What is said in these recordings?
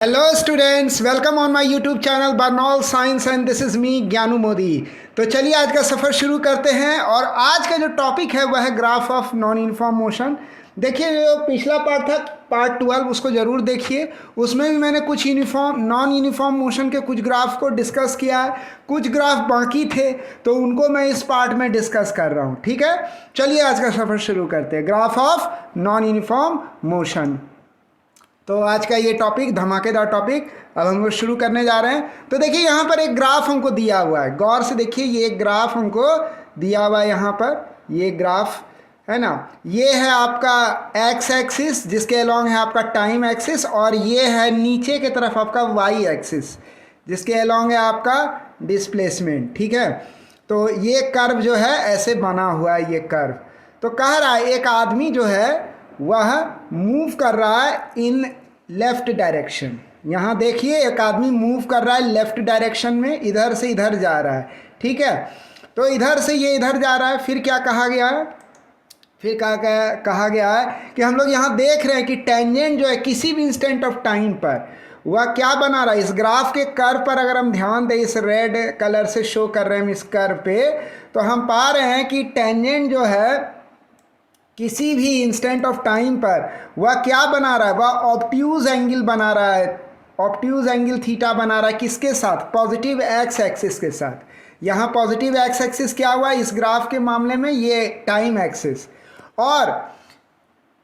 Hello students, welcome on my YouTube channel Burnol science and this is me Gyanu Modi. तो चलिए आज का सफ़र शुरू करते हैं। और आज का जो टॉपिक है वह है graph of non uniform motion. देखिए, जो पिछला पार्ट था पार्ट 12, उसको ज़रूर देखिए। उसमें भी मैंने कुछ नॉन यूनिफॉर्म मोशन के कुछ ग्राफ को डिस्कस किया है। कुछ ग्राफ बाकी थे तो उनको मैं इस पार्ट में डिस्कस कर रहा हूँ। ठीक है, चलिए आज का सफ़र शुरू करते हैं। Graph of non uniform motion, तो आज का ये टॉपिक धमाकेदार टॉपिक अब हम लोग शुरू करने जा रहे हैं। तो देखिए, यहाँ पर एक ग्राफ हमको दिया हुआ है, गौर से देखिए। ये एक ग्राफ हमको दिया हुआ है, यहाँ पर ये ग्राफ है ना। ये है आपका एक्स एक्सिस, जिसके अलोंग है आपका टाइम एक्सिस, और ये है नीचे की तरफ आपका वाई एक्सिस, जिसके अलोंग है आपका डिस्प्लेसमेंट। ठीक है, तो ये कर्व जो है ऐसे बना हुआ है, ये कर्व। तो कह रहा है एक आदमी जो है वह मूव कर रहा है इन लेफ्ट डायरेक्शन। यहाँ देखिए, एक आदमी मूव कर रहा है लेफ्ट डायरेक्शन में, इधर से इधर जा रहा है। ठीक है, तो इधर से ये इधर जा रहा है। फिर क्या कहा गया है, फिर कहा गया है कि हम लोग यहाँ देख रहे हैं कि टेंजेंट जो है किसी भी इंस्टेंट ऑफ टाइम पर वह क्या बना रहा है। इस ग्राफ के कर्व पर अगर हम ध्यान दें, इस रेड कलर से शो कर रहे हैं हम इस कर्व पे, तो हम पा रहे हैं कि टेंजेंट जो है किसी भी इंस्टेंट ऑफ टाइम पर वह क्या बना रहा है, वह ऑब्ट्यूज एंगल बना रहा है। ऑब्ट्यूज एंगल थीटा बना रहा है किसके साथ, पॉजिटिव एक्स एक्सिस के साथ। यहाँ पॉजिटिव एक्स एक्सिस क्या हुआ इस ग्राफ के मामले में, ये टाइम एक्सिस। और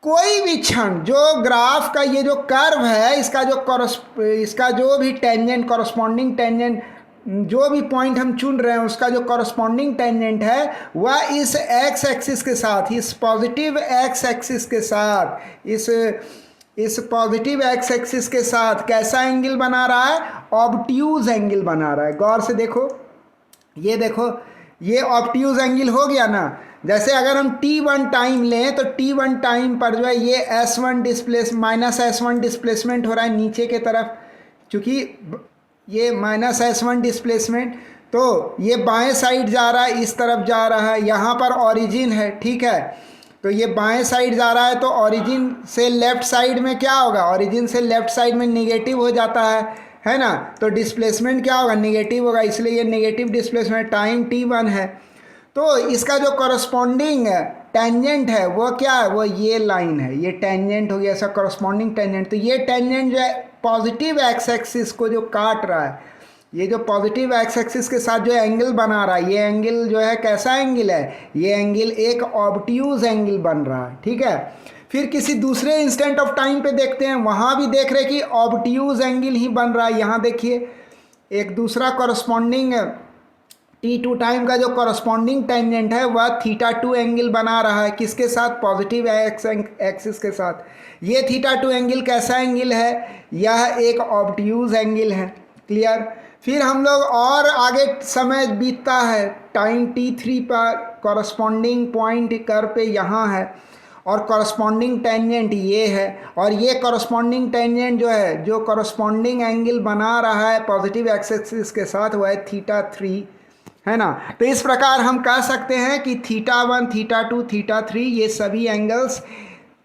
कोई भी क्षण जो ग्राफ का ये जो कर्व है, इसका जो भी टेंजेंट, कॉरस्पॉन्डिंग टेंजेंट, जो भी पॉइंट हम चुन रहे हैं उसका जो कॉरस्पॉन्डिंग टेंजेंट है वह इस एक्स एक्सिस के साथ, इस पॉजिटिव एक्स एक्सिस के साथ, इस पॉजिटिव एक्स एक्सिस के साथ कैसा एंगल बना रहा है, ऑब्ट्यूज एंगल बना रहा है। गौर से देखो, ये देखो, ये ऑब्ट्यूज एंगल हो गया ना। जैसे अगर हम t1 टाइम लें तो t1 टाइम पर जो है ये -s1 डिस्प्लेसमेंट हो रहा है नीचे के तरफ, चूँकि ये -s1 डिस्प्लेसमेंट, तो ये बाएं साइड जा रहा है, इस तरफ जा रहा है। यहाँ पर ओरिजिन है, ठीक है, तो ये बाएं साइड जा रहा है, तो ओरिजिन से लेफ्ट साइड में क्या होगा, ओरिजिन से लेफ्ट साइड में निगेटिव हो जाता है ना। तो डिस्प्लेसमेंट क्या होगा, निगेटिव होगा, इसलिए ये निगेटिव डिस्प्लेसमेंट टाइम t1 है। तो इसका जो कॉरस्पॉन्डिंग टेंजेंट है वो क्या है, वो ये लाइन है, ये टेंजेंट हो गया ऐसा कॉरस्पॉन्डिंग टेंजेंट। तो ये टेंजेंट जो है पॉजिटिव एक्स एक्सिस को जो काट रहा है, ये जो पॉजिटिव एक्स एक्सिस के साथ जो एंगल बना रहा है, ये एंगल जो है कैसा एंगल है, ये एंगल एक ऑब्ट्यूज एंगल बन रहा है। ठीक है, फिर किसी दूसरे इंस्टेंट ऑफ टाइम पे देखते हैं, वहाँ भी देख रहे हैं कि ऑब्ट्यूज एंगल ही बन रहा है। यहाँ देखिए, एक दूसरा कॉरस्पॉन्डिंग t2 टाइम का जो कॉरस्पॉन्डिंग टेंजेंट है वह θ2 एंगल बना रहा है, किसके साथ, पॉजिटिव एक्सिस के साथ। ये θ2 एंगल कैसा एंगल है, यह एक ऑब्ट्यूज एंगल है। क्लियर। फिर हम लोग और आगे समय बीतता है, टाइम t3 पर कॉरस्पॉन्डिंग पॉइंट कर्व पे यहाँ है, और कॉरस्पॉन्डिंग टेंजेंट ये है, और ये कॉरस्पॉन्डिंग टेंजेंट जो है, जो कॉरस्पॉन्डिंग एंगल बना रहा है पॉजिटिव एक्सिस के साथ, वह है θ3, है ना। तो इस प्रकार हम कह सकते हैं कि θ1, θ2, θ3 ये सभी एंगल्स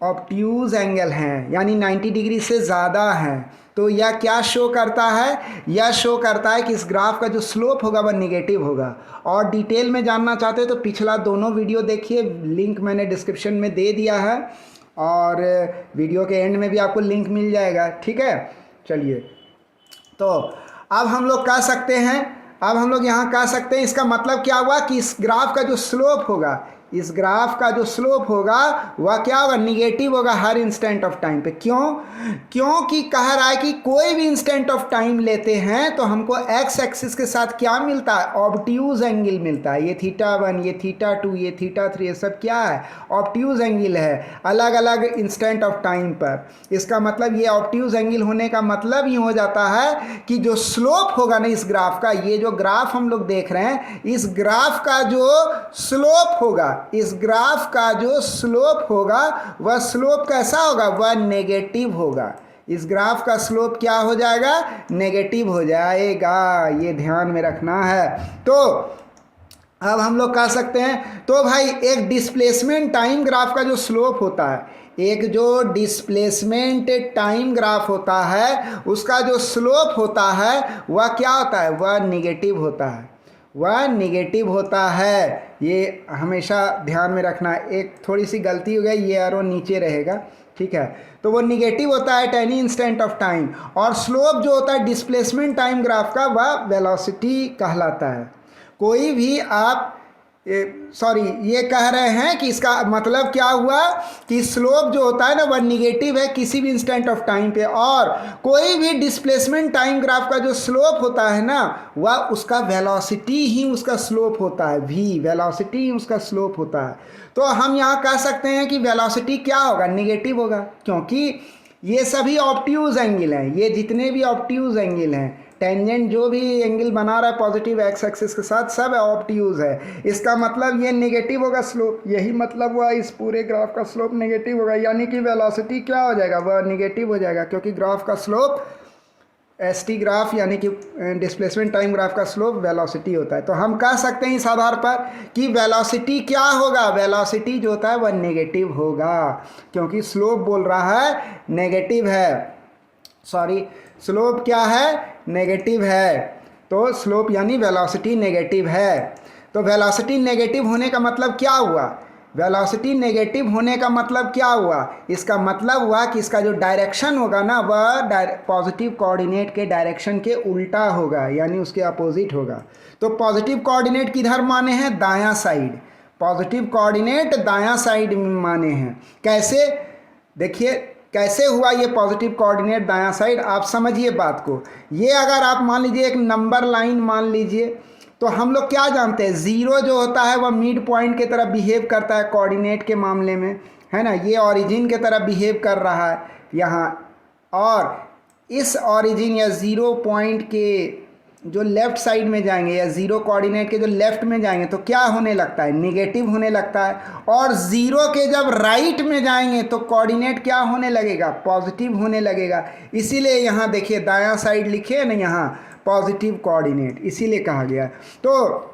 ऑब्ट्यूज एंगल हैं, यानी 90 डिग्री से ज़्यादा हैं। तो यह क्या शो करता है, यह शो करता है कि इस ग्राफ का जो स्लोप होगा वह निगेटिव होगा। और डिटेल में जानना चाहते हो तो पिछला दोनों वीडियो देखिए, लिंक मैंने डिस्क्रिप्शन में दे दिया है, और वीडियो के एंड में भी आपको लिंक मिल जाएगा। ठीक है, चलिए, तो अब हम लोग कह सकते हैं, अब हम लोग यहाँ कह सकते हैं, इसका मतलब क्या हुआ कि इस ग्राफ का जो स्लोप होगा, इस ग्राफ का जो स्लोप होगा वह क्या होगा, निगेटिव होगा हर इंस्टेंट ऑफ टाइम पे। क्योंकि कह रहा है कि कोई भी इंस्टेंट ऑफ टाइम लेते हैं तो हमको एक्स एक्सिस के साथ क्या मिलता है, ऑब्ट्यूज एंगल मिलता है। ये θ1, ये θ2, ये θ3, ये सब क्या है, ऑब्ट्यूज एंगल है, अलग अलग इंस्टेंट ऑफ टाइम पर। इसका मतलब ये ऑब्ट्यूज एंगल होने का मतलब ही हो जाता है कि जो स्लोप होगा ना इस ग्राफ का, ये जो ग्राफ हम लोग देख रहे हैं, इस ग्राफ का जो स्लोप होगा, इस ग्राफ का जो स्लोप होगा वह स्लोप कैसा होगा, वह नेगेटिव होगा। इस ग्राफ का स्लोप क्या हो जाएगा, नेगेटिव हो जाएगा, ये ध्यान में रखना है। तो अब हम लोग कह सकते हैं, तो भाई एक डिस्प्लेसमेंट टाइम ग्राफ का जो स्लोप होता है, एक जो डिस्प्लेसमेंट टाइम ग्राफ होता है उसका जो स्लोप होता है वह क्या होता है, वह निगेटिव होता है, वह निगेटिव होता है। ये हमेशा ध्यान में रखना। एक थोड़ी सी गलती हो गई, ये एरो नीचे रहेगा, ठीक है। तो वो निगेटिव होता है at any instant of time, और स्लोप जो होता है डिस्प्लेसमेंट टाइम ग्राफ का वह वेलोसिटी कहलाता है। कोई भी आप ये कह रहे हैं कि इसका मतलब क्या हुआ कि स्लोप जो होता है ना वह निगेटिव है किसी भी इंस्टेंट ऑफ टाइम पे, और कोई भी डिस्प्लेसमेंट टाइम ग्राफ का जो स्लोप होता है ना वह उसका वेलोसिटी ही उसका स्लोप होता है, v वेलोसिटी ही उसका स्लोप होता है। तो हम यहाँ कह सकते हैं कि वेलोसिटी क्या होगा, निगेटिव होगा, क्योंकि ये सभी ऑब्ट्यूज एंगल हैं, ये जितने भी ऑब्ट्यूज एंगल हैं, टेंजेंट जो भी एंगल बना रहा है पॉजिटिव एक्स एक्सिस के साथ सब ऑब्ट्यूज है। इसका मतलब ये नेगेटिव होगा स्लोप, यही मतलब हुआ इस पूरे ग्राफ का स्लोप नेगेटिव होगा, यानी कि वेलोसिटी क्या हो जाएगा, वह निगेटिव हो जाएगा, क्योंकि ग्राफ का स्लोप st ग्राफ यानी कि डिस्प्लेसमेंट टाइम ग्राफ का स्लोप वेलोसिटी होता है। तो हम कह सकते हैं इस आधार पर कि वेलोसिटी क्या होगा, वेलोसिटी जो होता है वह नेगेटिव होगा, क्योंकि स्लोप बोल रहा है नेगेटिव है, सॉरी स्लोप क्या है, नेगेटिव है। तो स्लोप यानी वेलोसिटी नेगेटिव है। तो वेलोसिटी नेगेटिव होने का मतलब क्या हुआ, वेलोसिटी नेगेटिव होने का मतलब क्या हुआ, इसका मतलब हुआ कि इसका जो डायरेक्शन होगा ना वह पॉजिटिव कोऑर्डिनेट के डायरेक्शन के उल्टा होगा, यानी उसके अपोजिट होगा। तो पॉजिटिव कोऑर्डिनेट किधर माने हैं, दायां साइड, पॉजिटिव कोऑर्डिनेट दायां साइड में माने हैं। कैसे, देखिए कैसे हुआ ये पॉजिटिव कोऑर्डिनेट दायां साइड, आप समझिए बात को। ये अगर आप मान लीजिए एक नंबर लाइन मान लीजिए, तो हम लोग क्या जानते हैं, ज़ीरो जो होता है वह मिड पॉइंट की तरह बिहेव करता है कोऑर्डिनेट के मामले में, है ना। ये ओरिजिन की तरह बिहेव कर रहा है यहाँ, और इस ओरिजिन या ज़ीरो पॉइंट के जो लेफ़्ट साइड में जाएंगे या ज़ीरो कोऑर्डिनेट के जो लेफ़्ट में जाएंगे तो क्या होने लगता है, नेगेटिव होने लगता है, और ज़ीरो के जब राइट में जाएंगे तो कोऑर्डिनेट क्या होने लगेगा, पॉजिटिव होने लगेगा। इसीलिए यहाँ देखिए दायां साइड लिखे ना यहाँ पॉजिटिव कोऑर्डिनेट, इसीलिए कहा गया। तो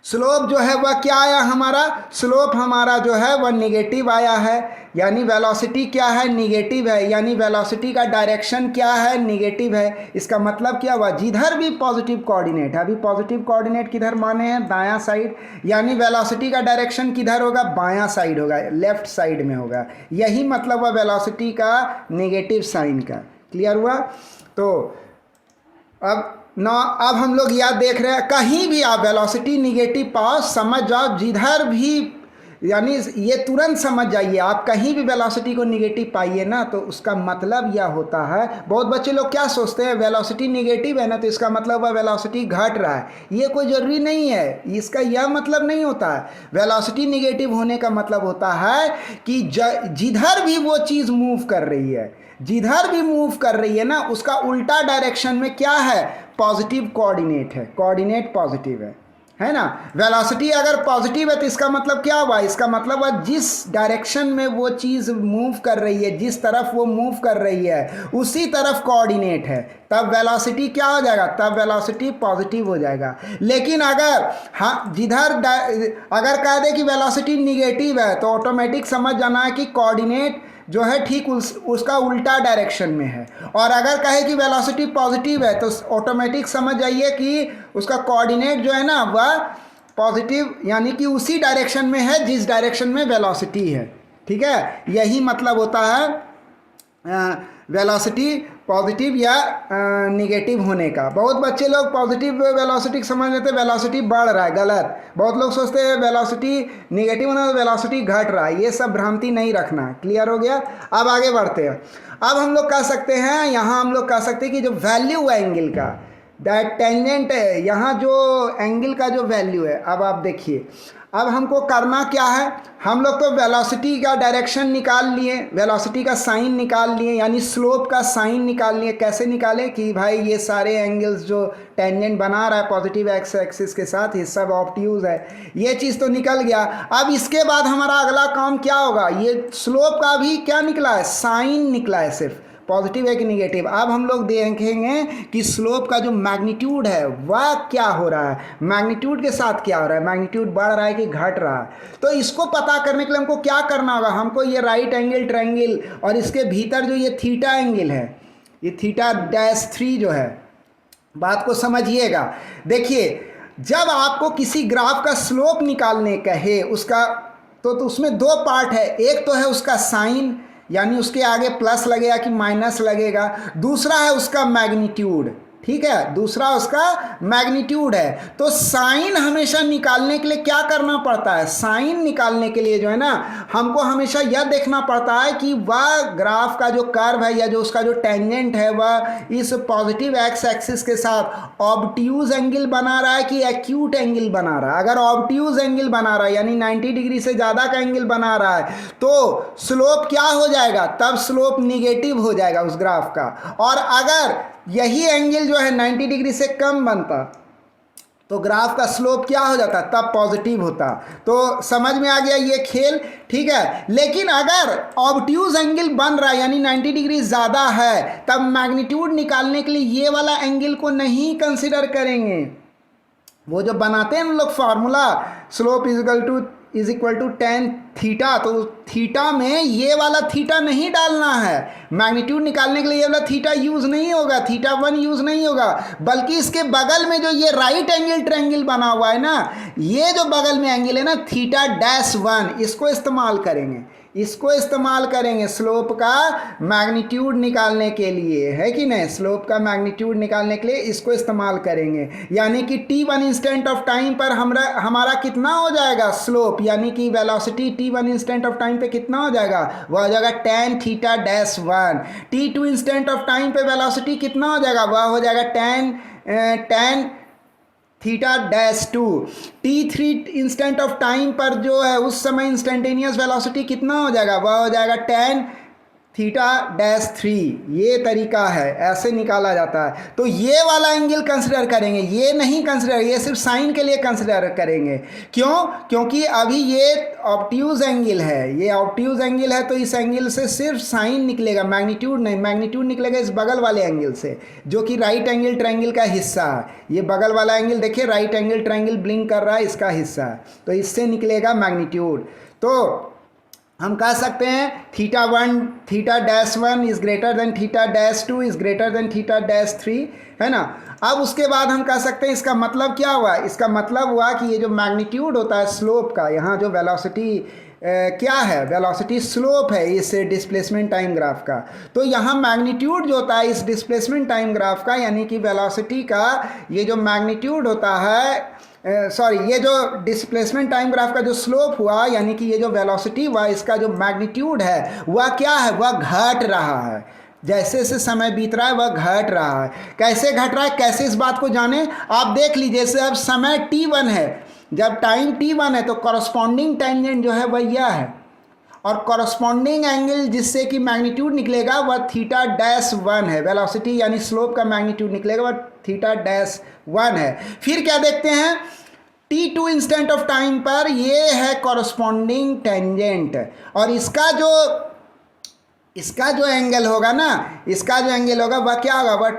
स्लोप जो है वह क्या आया हमारा, स्लोप हमारा जो है वह निगेटिव आया है, यानी वेलोसिटी क्या है, निगेटिव है, यानी वेलोसिटी का डायरेक्शन क्या है, निगेटिव है। इसका मतलब क्या हुआ, जिधर भी पॉजिटिव कोऑर्डिनेट है, अभी पॉजिटिव कोऑर्डिनेट किधर माने हैं, दायां साइड, यानी वेलोसिटी का डायरेक्शन किधर होगा, बायां साइड होगा, लेफ्ट साइड में होगा। यही मतलब हुआ वेलोसिटी का नेगेटिव साइन का। क्लियर हुआ। तो अब हम लोग याद देख रहे हैं, कहीं भी आप वेलोसिटी निगेटिव पाओ समझ जाओ, जिधर भी, यानी ये तुरंत समझ जाइए, आप कहीं भी वेलोसिटी को निगेटिव पाइए ना तो उसका मतलब यह होता है, बहुत बच्चे लोग क्या सोचते हैं वेलोसिटी निगेटिव है ना तो इसका मतलब वह वेलोसिटी घट रहा है, ये कोई ज़रूरी नहीं है, इसका यह मतलब नहीं होता है। वेलोसिटी निगेटिव होने का मतलब होता है कि जिधर भी वो चीज़ मूव कर रही है, जिधर भी मूव कर रही है ना उसका उल्टा डायरेक्शन में क्या है, पॉजिटिव कोऑर्डिनेट है, कोऑर्डिनेट पॉजिटिव है ना। वेलोसिटी अगर पॉजिटिव है तो इसका मतलब क्या हुआ, इसका मतलब है जिस डायरेक्शन में वो चीज़ मूव कर रही है, जिस तरफ वो मूव कर रही है उसी तरफ कोऑर्डिनेट है, तब वेलोसिटी क्या हो जाएगा, तब वेलोसिटी पॉजिटिव हो जाएगा। लेकिन अगर अगर कह दे कि वेलोसिटी निगेटिव है तो ऑटोमेटिक समझ जाना है कि कोऑर्डिनेट जो है ठीक उसका उल्टा डायरेक्शन में है, और अगर कहे कि वेलोसिटी पॉजिटिव है तो ऑटोमेटिक समझ जाइए कि उसका कोऑर्डिनेट जो है ना वह पॉजिटिव यानी कि उसी डायरेक्शन में है जिस डायरेक्शन में वेलोसिटी है। ठीक है, यही मतलब होता है वेलोसिटी पॉजिटिव या निगेटिव होने का। बहुत बच्चे लोग पॉजिटिव वेलोसिटी समझ लेते हैं वेलोसिटी बढ़ रहा है, गलत। बहुत लोग सोचते हैं वेलोसिटी निगेटिव होना तो वेलोसिटी घट रहा है, ये सब भ्रांति नहीं रखना। क्लियर हो गया। अब आगे बढ़ते हैं। अब हम लोग कह सकते हैं, यहाँ हम लोग कह सकते हैं कि जो वैल्यू है एंगल का, दैट टेंजेंट है, यहाँ जो एंगल का जो वैल्यू है, अब आप देखिए अब हमको करना क्या है, हम लोग तो वेलोसिटी का डायरेक्शन निकाल लिए, वेलोसिटी का साइन निकाल लिए, यानी स्लोप का साइन निकाल लिए। कैसे निकाले कि भाई ये सारे एंगल्स जो टेंजेंट बना रहा है पॉजिटिव एक्स एक्सिस के साथ ये सब ऑब्ट्यूज है, ये चीज़ तो निकल गया। अब इसके बाद हमारा अगला काम क्या होगा, ये स्लोप का भी क्या निकला है, साइन निकला है, सिर्फ पॉजिटिव है कि निगेटिव। अब हम लोग देखेंगे कि स्लोप का जो मैग्नीट्यूड है वह क्या हो रहा है, मैग्नीट्यूड के साथ क्या हो रहा है, मैग्नीट्यूड बढ़ रहा है कि घट रहा है। तो इसको पता करने के लिए हमको क्या करना होगा, हमको ये राइट एंगल ट्रायंगल और इसके भीतर जो ये थीटा एंगल है, ये θ-3 जो है, बात को समझिएगा। देखिए जब आपको किसी ग्राफ का स्लोप निकालने कहे उसका तो उसमें दो पार्ट है, एक तो है उसका साइन यानी उसके आगे प्लस लगेगा कि माइनस लगेगा, दूसरा है उसका मैग्नीट्यूड, ठीक है, दूसरा उसका मैग्नीट्यूड है। तो साइन हमेशा निकालने के लिए क्या करना पड़ता है, साइन निकालने के लिए जो है ना हमको हमेशा यह देखना पड़ता है कि वह ग्राफ का जो कर्व है या जो उसका जो टेंजेंट है वह इस पॉजिटिव एक्स एक्सिस के साथ ऑब्ट्यूज एंगल बना रहा है कि एक्यूट एंगल बना रहा है। अगर ऑब्ट्यूज एंगल बना रहा है यानी 90 डिग्री से ज़्यादा का एंगल बना रहा है तो स्लोप क्या हो जाएगा, तब स्लोप निगेटिव हो जाएगा उस ग्राफ का। और अगर यही एंगल जो है 90 डिग्री से कम बनता तो ग्राफ का स्लोप क्या हो जाता, तब पॉजिटिव होता। तो समझ में आ गया ये खेल, ठीक है। लेकिन अगर ऑब्ट्यूज एंगल बन रहा है यानी 90 डिग्री ज़्यादा है तब मैग्नीट्यूड निकालने के लिए ये वाला एंगल को नहीं कंसिडर करेंगे। वो जो बनाते हैं हम लोग formula slope is equal to tan theta, तो थीटा में ये वाला थीटा नहीं डालना है, मैग्नीट्यूड निकालने के लिए ये वाला थीटा यूज़ नहीं होगा, θ1 यूज़ नहीं होगा, बल्कि इसके बगल में जो ये राइट एंगल ट्रायंगल बना हुआ है ना, ये जो बगल में एंगल है ना θ-1, इसको इस्तेमाल करेंगे, इसको इस्तेमाल करेंगे स्लोप का मैग्नीट्यूड निकालने के लिए, है कि नहीं, स्लोप का मैग्नीट्यूड निकालने के लिए इसको इस्तेमाल करेंगे। यानी कि t1 इंस्टेंट ऑफ टाइम पर हमारा कितना हो जाएगा स्लोप, यानी कि velocity t1 instant of time पे कितना हो जाएगा, वह हो जाएगा tan θ-1। t2 instant of time पे वेलोसिटी कितना हो जाएगा, वह हो जाएगा tan θ-2। t3 instant of time पर जो है उस समय इंस्टेंटेनियस वेलोसिटी कितना हो जाएगा, वह हो जाएगा tan θ-3। ये तरीका है, ऐसे निकाला जाता है। तो ये वाला एंगल कंसिडर करेंगे, ये नहीं कंसिडर, ये सिर्फ साइन के लिए कंसिडर करेंगे। क्यों, क्योंकि अभी ये ऑब्ट्यूज एंगल है, ये ऑब्ट्यूज एंगल है तो इस एंगल से सिर्फ साइन निकलेगा, मैग्नीट्यूड नहीं, मैग्नीट्यूड निकलेगा इस बगल वाले एंगल से जो कि राइट एंगल ट्रायंगल का हिस्सा है। ये बगल वाला एंगल देखिए राइट एंगल ट्रायंगल ब्लिंक कर रहा है, इसका हिस्सा है, तो इससे निकलेगा मैग्नीट्यूड। तो हम कह सकते हैं θ-1 is greater than θ-2 is greater than θ-3, है ना। अब उसके बाद हम कह सकते हैं इसका मतलब क्या हुआ, इसका मतलब हुआ कि ये जो मैग्नीट्यूड होता है स्लोप का, यहाँ जो वेलोसिटी क्या है, वेलोसिटी स्लोप है इस डिस्प्लेसमेंट टाइम ग्राफ का, तो यहाँ मैग्नीट्यूड जो होता है इस डिस्प्लेसमेंट टाइम ग्राफ का यानी कि वेलोसिटी का ये जो मैग्नीट्यूड होता है ये जो डिस्प्लेसमेंट टाइम ग्राफ का जो स्लोप हुआ यानी कि ये जो वेलोसिटी हुआ इसका जो मैग्नीट्यूड है वह क्या है, वह घट रहा है, जैसे जैसे समय बीत रहा है वह घट रहा है। कैसे घट रहा है, कैसे इस बात को जाने, आप देख लीजिए। जैसे अब समय t1 है, जब टाइम t1 है तो कॉरस्पॉन्डिंग टेंजेंट जो है वह यह है और कॉरस्पॉन्डिंग एंगल जिससे कि मैग्नीट्यूड निकलेगा वह θ-1 है, वेलोसिटी यानी स्लोप का मैग्नीट्यूड निकलेगा वह θ-1 है। फिर क्या देखते हैं, t2 इंस्टेंट ऑफ टाइम पर ये है कॉरस्पॉन्डिंग टेंजेंट और इसका जो एंगल होगा ना, इसका जो एंगल होगा वह क्या होगा, वह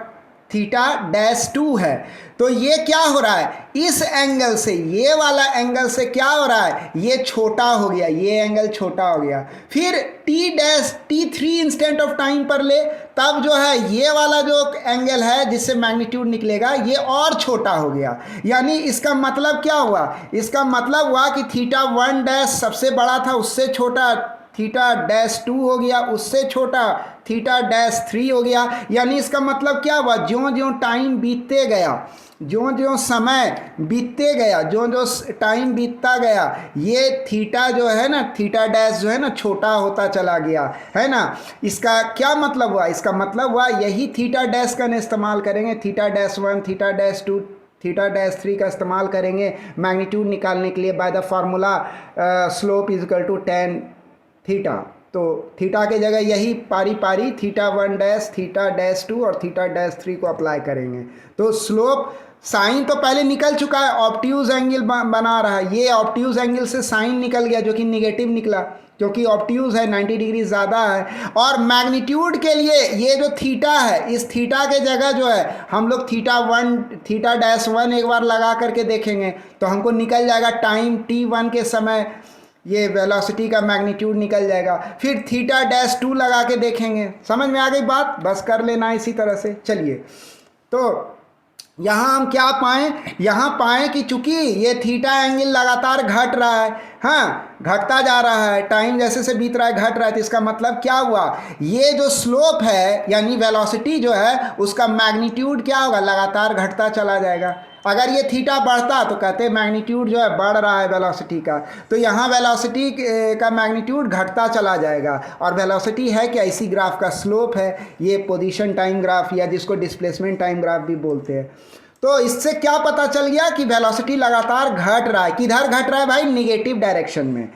θ-2 है। तो ये क्या हो रहा है, इस एंगल से ये वाला एंगल से क्या हो रहा है, ये छोटा हो गया, ये एंगल छोटा हो गया। फिर t3 इंस्टेंट ऑफ टाइम पर ले, तब जो है ये वाला जो एंगल है जिससे मैग्नीट्यूड निकलेगा ये और छोटा हो गया। यानी इसका मतलब क्या हुआ, इसका मतलब हुआ कि θ1 सबसे बड़ा था उससे छोटा θ-2 हो गया, उससे छोटा θ-3 हो गया। यानी इसका मतलब क्या हुआ, ज्यों-ज्यों टाइम बीतते गया, ज्यों-ज्यों समय बीतते गया, ज्यों-ज्यों टाइम बीतता गया, ये थीटा जो है ना, θ- जो है ना छोटा होता चला गया, है ना। इसका क्या मतलब हुआ, इसका मतलब हुआ यही θ- का इस्तेमाल करेंगे, θ-1 θ-2 θ-3 का इस्तेमाल करेंगे मैग्नीट्यूड निकालने के लिए by the formula slope is equal to tan theta. तो थीटा के जगह यही पारी पारी थीटा 1 डैश, थीटा डैश 2 और थीटा डैश 3 को अप्लाई करेंगे। तो स्लोप साइन तो पहले निकल चुका है, ऑब्ट्यूज एंगल बना रहा है, ये ऑब्ट्यूज एंगल से साइन निकल गया जो कि निगेटिव निकला क्योंकि ऑब्ट्यूज है, 90 डिग्री ज़्यादा है। और मैग्नीट्यूड के लिए ये जो थीटा है, इस थीटा के जगह जो है हम लोग थीटा डैश 1 एक बार लगा करके देखेंगे तो हमको निकल जाएगा टाइम t1 के समय ये वेलोसिटी का मैग्नीट्यूड निकल जाएगा। फिर थीटा डैश 2 लगा के देखेंगे। समझ में आ गई बात? बस कर लेना इसी तरह से। चलिए, तो यहाँ हम क्या पाएँ? यहाँ पाएँ कि चूंकि ये थीटा एंगल लगातार घट रहा है, हाँ घटता जा रहा है, टाइम जैसे से बीत रहा है घट रहा है, तो इसका मतलब क्या हुआ? ये जो स्लोप है यानी वेलोसिटी जो है उसका मैग्नीट्यूड क्या होगा? लगातार घटता चला जाएगा। अगर ये थीटा बढ़ता तो कहते हैं मैग्नीट्यूड जो है बढ़ रहा है वेलोसिटी का, तो यहाँ वेलोसिटी का मैग्नीट्यूड घटता चला जाएगा। और वेलोसिटी है क्या? इसी ग्राफ का स्लोप है, ये पोजीशन टाइम ग्राफ या जिसको डिस्प्लेसमेंट टाइम ग्राफ भी बोलते हैं। तो इससे क्या पता चल गया कि वेलोसिटी लगातार घट रहा है। किधर घट रहा है भाई? निगेटिव डायरेक्शन में।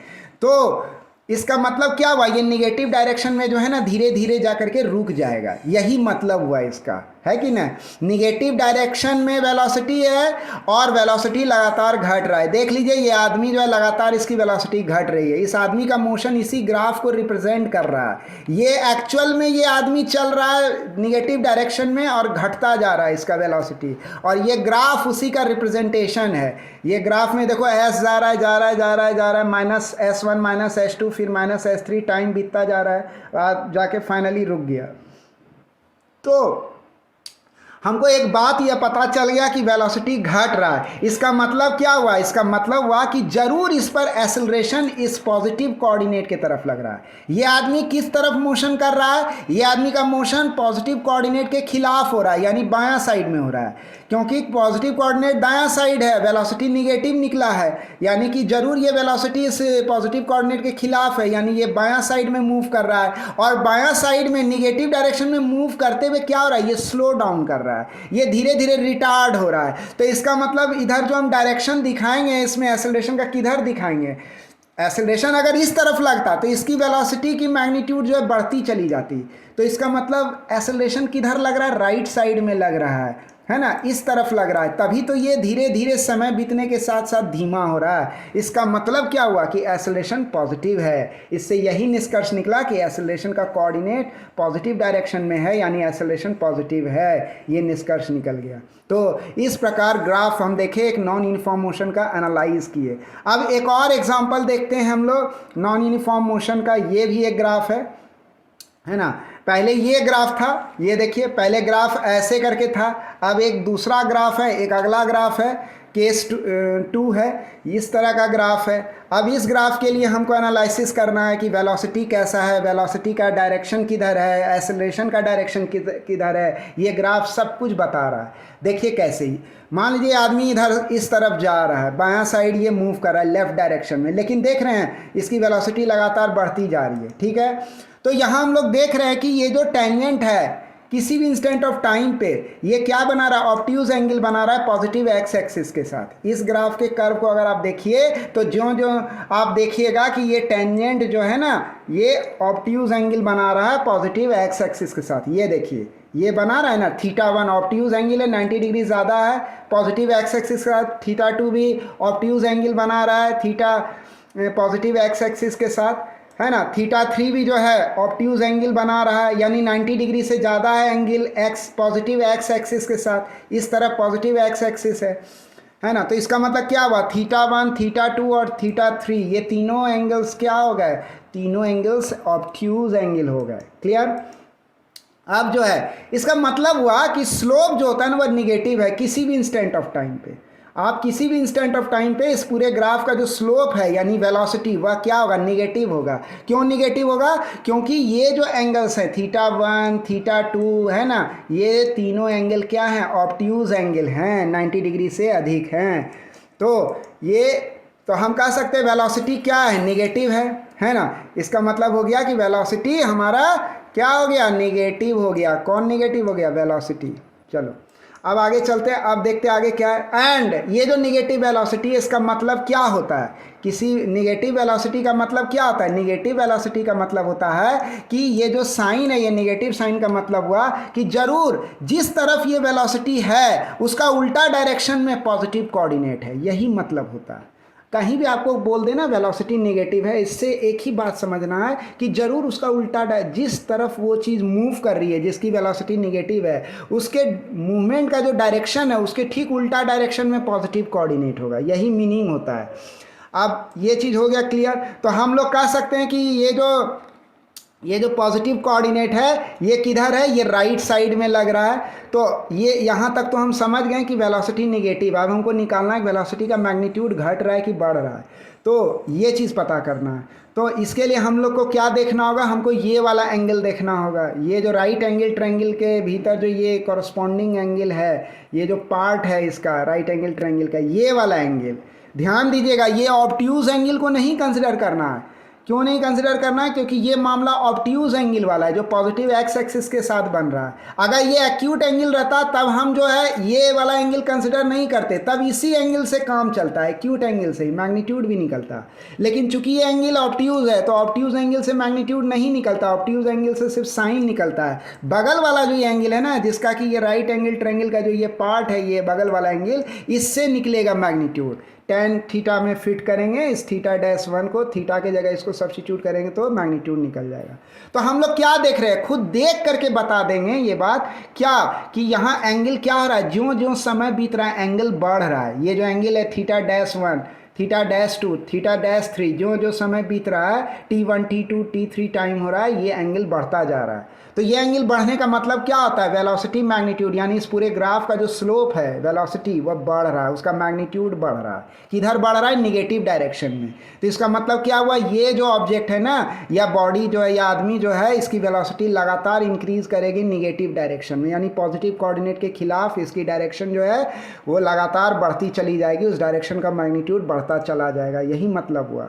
तो इसका मतलब क्या हुआ? ये निगेटिव डायरेक्शन में जो है ना धीरे धीरे जा करके रुक जाएगा, यही मतलब हुआ इसका, है कि ना? निगेटिव डायरेक्शन में वेलोसिटी है और वेलोसिटी लगातार घट रहा है। देख लीजिए ये आदमी जो है लगातार इसकी वेलोसिटी घट रही है। इस आदमी का मोशन इसी ग्राफ को रिप्रेजेंट कर रहा है। ये एक्चुअल में ये आदमी चल रहा है निगेटिव डायरेक्शन में और घटता जा रहा है इसका वेलोसिटी, और ये ग्राफ उसी का रिप्रेजेंटेशन है। ये ग्राफ में देखो एस जा रहा है जा रहा है जा रहा है जा रहा है, माइनस S1 माइनस S2 फिर माइनस S3, टाइम बीतता जा रहा है, जाके फाइनली रुक गया। तो हमको एक बात यह पता चल गया कि वेलोसिटी घट रहा है। इसका मतलब क्या हुआ? इसका मतलब हुआ कि जरूर इस पर एक्सेलरेशन इस पॉजिटिव कोऑर्डिनेट की तरफ लग रहा है। ये आदमी किस तरफ मोशन कर रहा है? ये आदमी का मोशन पॉजिटिव कोऑर्डिनेट के खिलाफ हो रहा है, यानी बायां साइड में हो रहा है, क्योंकि पॉजिटिव कोऑर्डिनेट दायां साइड है, वेलोसिटी निगेटिव निकला है, यानी कि जरूर ये वेलोसिटी इस पॉजिटिव कोऑर्डिनेट के खिलाफ है, यानी ये बायां साइड में मूव कर रहा है। और बायां साइड में निगेटिव डायरेक्शन में मूव करते हुए क्या हो रहा है? ये स्लो डाउन कर रहा है, ये धीरे धीरे रिटार्ड हो रहा है। तो इसका मतलब इधर जो हम डायरेक्शन दिखाएंगे इसमें एक्सेलरेशन का किधर दिखाएंगे? एक्सेलरेशन अगर इस तरफ लगता तो इसकी वेलोसिटी की मैग्नीट्यूड जो है बढ़ती चली जाती। तो इसका मतलब एक्सेलरेशन किधर लग रहा है? राइट साइड में लग रहा है ना, इस तरफ लग रहा है, तभी तो ये धीरे धीरे समय बीतने के साथ साथ धीमा हो रहा है। इसका मतलब क्या हुआ कि एक्सेलरेशन पॉजिटिव है। इससे यही निष्कर्ष निकला कि एक्सेलरेशन का कोऑर्डिनेट पॉजिटिव डायरेक्शन में है, यानी एक्सेलरेशन पॉजिटिव है, ये निष्कर्ष निकल गया। तो इस प्रकार ग्राफ हम देखें एक नॉन यूनिफॉर्म मोशन का एनालाइज किए। अब एक और एग्जांपल देखते हैं हम लोग नॉन यूनिफॉर्म मोशन का। ये भी एक ग्राफ है ना। पहले ये ग्राफ था, ये देखिए पहले ग्राफ ऐसे करके था, अब एक दूसरा ग्राफ है, एक अगला ग्राफ है, केस 2 है, इस तरह का ग्राफ है। अब इस ग्राफ के लिए हमको एनालिसिस करना है कि वेलोसिटी कैसा है, वेलोसिटी का डायरेक्शन किधर है, एक्सेलरेशन का डायरेक्शन किधर है, ये ग्राफ सब कुछ बता रहा है। देखिए कैसे ही, मान लीजिए आदमी इधर इस तरफ जा रहा है, बायां साइड ये मूव कर रहा है लेफ्ट डायरेक्शन में, लेकिन देख रहे हैं इसकी वेलोसिटी लगातार बढ़ती जा रही है, ठीक है। तो यहाँ हम लोग देख रहे हैं कि ये जो टेंजेंट है किसी भी इंस्टेंट ऑफ टाइम पे ये क्या बना रहा है? ऑब्ट्यूज एंगल बना रहा है पॉजिटिव एक्स एक्सिस के साथ। इस ग्राफ के कर्व को अगर आप देखिए तो ज्यों ज्यों आप देखिएगा कि ये टेंजेंट जो है ना ये ऑब्ट्यूज एंगल बना रहा है पॉजिटिव एक्स एक्सिस के साथ। ये देखिए ये बना रहा है ना, θ1 ऑब्ट्यूज एंगल है, 90 डिग्री ज़्यादा है पॉजिटिव एक्स एक्सिस के साथ। θ2 भी ऑब्ट्यूज एंगल बना रहा है थीटा पॉजिटिव एक्स एक्सिस के साथ, है ना। θ3 भी जो है ऑब्ट्यूज एंगल बना रहा है, यानी 90 डिग्री से ज़्यादा है angle x positive x axis के साथ। इस तरफ पॉजिटिव एक्स एक्सिस है ना। तो इसका मतलब क्या हुआ? θ1 θ2 और θ3 ये तीनों एंगल्स क्या हो गए? तीनों एंगल्स ऑब्ट्यूज एंगल हो गए। क्लियर? अब जो है इसका मतलब हुआ कि स्लोप जो होता है ना वह निगेटिव है किसी भी इंस्टेंट ऑफ टाइम पे। आप किसी भी इंस्टेंट ऑफ टाइम पे इस पूरे ग्राफ का जो स्लोप है यानी वेलोसिटी वह क्या होगा? निगेटिव होगा। क्यों निगेटिव होगा? क्योंकि ये जो एंगल्स हैं θ1 θ2 है ना, ये तीनों एंगल क्या हैं? ऑब्ट्यूज एंगल हैं, 90 डिग्री से अधिक हैं। तो हम कह सकते हैं वेलोसिटी क्या है? निगेटिव है ना। इसका मतलब हो गया कि वेलोसिटी हमारा क्या हो गया? निगेटिव हो गया। कौन निगेटिव हो गया? वेलोसिटी। चलो अब आगे चलते हैं, अब देखते हैं आगे क्या है। एंड ये जो निगेटिव वेलोसिटी है इसका मतलब क्या होता है, किसी निगेटिव वेलोसिटी का मतलब क्या होता है, निगेटिव वेलोसिटी का मतलब होता है कि ये जो साइन है, ये निगेटिव साइन का मतलब हुआ कि जरूर जिस तरफ ये वेलोसिटी है उसका उल्टा डायरेक्शन में पॉजिटिव कोऑर्डिनेट है, यही मतलब होता है। कहीं भी आपको बोल देना वेलोसिटी नेगेटिव है, इससे एक ही बात समझना है कि जरूर उसका उल्टा जिस तरफ वो चीज़ मूव कर रही है जिसकी वेलोसिटी नेगेटिव है, उसके मूवमेंट का जो डायरेक्शन है उसके ठीक उल्टा डायरेक्शन में पॉजिटिव कोऑर्डिनेट होगा, यही मीनिंग होता है। अब ये चीज़ हो गया क्लियर। तो हम लोग कह सकते हैं कि ये जो पॉजिटिव कोऑर्डिनेट है ये किधर है, ये राइट साइड में लग रहा है। तो ये यहाँ तक तो हम समझ गए कि वेलोसिटी नेगेटिव। अब हमको निकालना है वेलोसिटी का मैग्नीट्यूड घट रहा है कि बढ़ रहा है, तो ये चीज़ पता करना है। तो इसके लिए हम लोग को क्या देखना होगा, हमको ये वाला एंगल देखना होगा। ये जो राइट एंगल ट्रायंगल के भीतर जो ये कॉरस्पॉन्डिंग एंगल है, ये जो पार्ट है इसका राइट एंगल ट्रायंगल का, ये वाला एंगल ध्यान दीजिएगा, ये ऑब्ट्यूज एंगल को नहीं कंसिडर करना है। क्यों नहीं कंसिडर करना है, क्योंकि ये मामला ऑब्ट्यूज एंगल वाला है जो पॉजिटिव एक्स एक्सिस के साथ बन रहा है। अगर ये एक्यूट एंगल रहता तब हम जो है ये वाला एंगल कंसिडर नहीं करते, तब इसी एंगल से काम चलता है, एक्यूट एंगल से ही मैग्नीट्यूड भी निकलता। लेकिन चूंकि ये एंगल ऑब्ट्यूज है तो ऑब्ट्यूज एंगल से मैग्नीट्यूड नहीं निकलता, ऑब्ट्यूज एंगल से सिर्फ साइन निकलता है। बगल वाला जो ये एंगल है ना, जिसका कि ये राइट एंगल ट्रायंगल का जो ये पार्ट है, ये बगल वाला एंगल, इससे निकलेगा मैग्नीट्यूड। टेन थीटा में फिट करेंगे इस थीटा डैश वन को, थीटा के जगह इसको सब्स्टिट्यूट करेंगे तो मैग्नीट्यूड निकल जाएगा। तो हम लोग क्या देख रहे हैं, खुद देख करके बता देंगे ये बात क्या, कि यहाँ एंगल क्या हो रहा है, ज्यों ज्यों समय बीत रहा है एंगल बढ़ रहा है। ये जो एंगल है theta dash one, theta dash two, theta dash three, ज्यों ज्यों समय बीत रहा है T1 T2 T3 टाइम हो रहा है, ये एंगल बढ़ता जा रहा है। तो ये एंगल बढ़ने का मतलब क्या होता है, वेलोसिटी मैग्नीट्यूड, यानी इस पूरे ग्राफ का जो स्लोप है वेलोसिटी वह बढ़ रहा है, उसका मैग्नीट्यूड बढ़ रहा है। किधर बढ़ रहा है, निगेटिव डायरेक्शन में। तो इसका मतलब क्या हुआ, ये जो ऑब्जेक्ट है ना, या बॉडी जो है या आदमी जो है, इसकी वेलोसिटी लगातार इंक्रीज करेगी निगेटिव डायरेक्शन में, यानी पॉजिटिव कोऑर्डिनेट के खिलाफ इसकी डायरेक्शन जो है वो लगातार बढ़ती चली जाएगी, उस डायरेक्शन का मैग्नीट्यूड बढ़ता चला जाएगा, यही मतलब हुआ।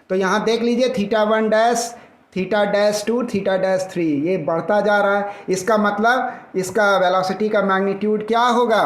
तो यहाँ देख लीजिए theta one dash, theta dash two, theta dash three, ये बढ़ता जा रहा है। इसका मतलब इसका वेलोसिटी का मैग्नीट्यूड क्या होगा,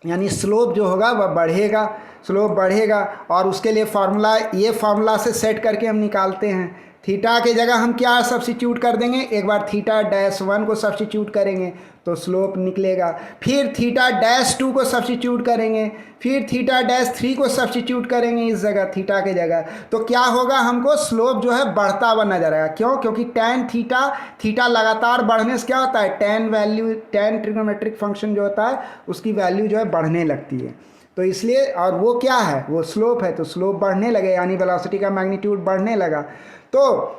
यानी स्लोप जो होगा वह बढ़ेगा, स्लोप बढ़ेगा। और उसके लिए फार्मूला, ये फार्मूला से सेट करके हम निकालते हैं। थीटा के जगह हम क्या सब्स्टिट्यूट कर देंगे, एक बार थीटा डैश वन को सब्स्टिट्यूट करेंगे तो स्लोप निकलेगा, फिर थीटा डैश टू को सब्स्टिट्यूट करेंगे, फिर थीटा डैश थ्री को सब्स्टिट्यूट करेंगे इस जगह थीटा के जगह, तो क्या होगा, हमको स्लोप जो है बढ़ता हुआ नजर आएगा। क्यों, क्योंकि टेन थीटा, थीटा लगातार बढ़ने से क्या होता है, ten value, ten trigonometric function जो होता है उसकी वैल्यू जो है बढ़ने लगती है। तो इसलिए, और वो क्या है, वो स्लोप है, तो स्लोप बढ़ने लगे यानी वेलोसिटी का मैग्नीट्यूड बढ़ने लगा। तो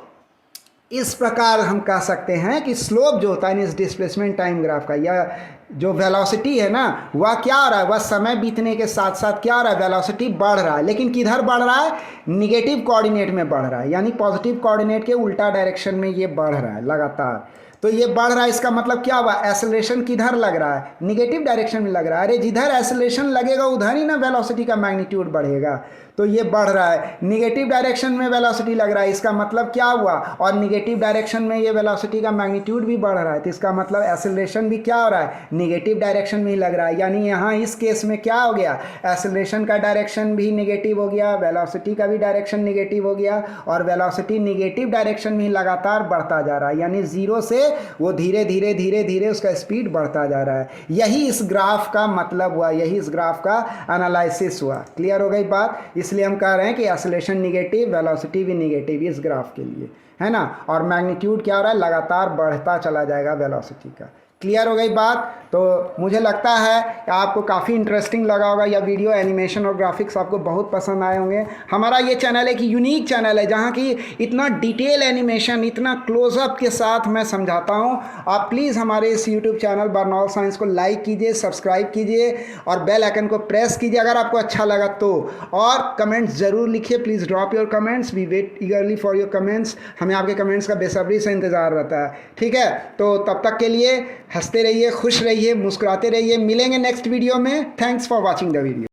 इस प्रकार हम कह सकते हैं कि स्लोप जो होता है इस डिस्प्लेसमेंट टाइम ग्राफ का, या जो वेलोसिटी है ना, वह क्या हो रहा है, वह समय बीतने के साथ साथ क्या हो रहा है, वेलोसिटी बढ़ रहा है, लेकिन किधर बढ़ रहा है, निगेटिव कोऑर्डिनेट में बढ़ रहा है, यानी पॉजिटिव कोऑर्डिनेट के उल्टा डायरेक्शन में ये बढ़ रहा है लगातार। तो ये बढ़ रहा है, इसका मतलब क्या हुआ, एक्सेलरेशन किधर लग रहा है, निगेटिव डायरेक्शन में लग रहा है। अरे जिधर एक्सेलरेशन लगेगा उधर ही ना वेलोसिटी का मैग्नीट्यूड बढ़ेगा। तो ये बढ़ रहा है, निगेटिव डायरेक्शन में वेलोसिटी लग रहा है, इसका मतलब क्या हुआ, और निगेटिव डायरेक्शन में ये वेलोसिटी का मैग्नीट्यूड भी बढ़ रहा है, तो इसका मतलब एक्सेलरेशन भी क्या हो रहा है, निगेटिव डायरेक्शन में ही लग रहा है। यानी यहाँ इस केस में क्या हो गया, एक्सेलरेशन का डायरेक्शन भी निगेटिव हो गया, वेलोसिटी का भी डायरेक्शन निगेटिव हो गया, और वेलोसिटी निगेटिव डायरेक्शन में ही लगातार बढ़ता जा रहा है, यानी जीरो से वो धीरे धीरे धीरे धीरे उसका स्पीड बढ़ता जा रहा है। यही इस ग्राफ का मतलब हुआ, यही इस ग्राफ का एनालिसिस हुआ। क्लियर हो गई बात। इसलिए हम कह रहे हैं कि एक्सेलरेशन निगेटिव, वेलोसिटी भी निगेटिव इस ग्राफ के लिए, है ना। और मैग्नीट्यूड क्या हो रहा है, लगातार बढ़ता चला जाएगा वेलोसिटी का। क्लियर हो गई बात। तो मुझे लगता है कि आपको काफ़ी इंटरेस्टिंग लगा होगा यह वीडियो, एनिमेशन और ग्राफिक्स आपको बहुत पसंद आए होंगे। हमारा ये चैनल एक यूनिक चैनल है जहाँ की इतना डिटेल एनिमेशन, इतना क्लोजअप के साथ मैं समझाता हूँ। आप प्लीज़ हमारे इस यूट्यूब चैनल बर्नौल्ड साइंस को लाइक कीजिए, सब्सक्राइब कीजिए और बेल आइकन को प्रेस कीजिए अगर आपको अच्छा लगा तो। और कमेंट्स ज़रूर लिखिए, please drop your comments, we wait eagerly for your comments. हमें आपके कमेंट्स का बेसब्री से इंतज़ार रहता है। ठीक है, तो तब तक के लिए हंसते रहिए, खुश रहिए, मुस्कुराते रहिए। मिलेंगे नेक्स्ट वीडियो में। Thanks for watching the video.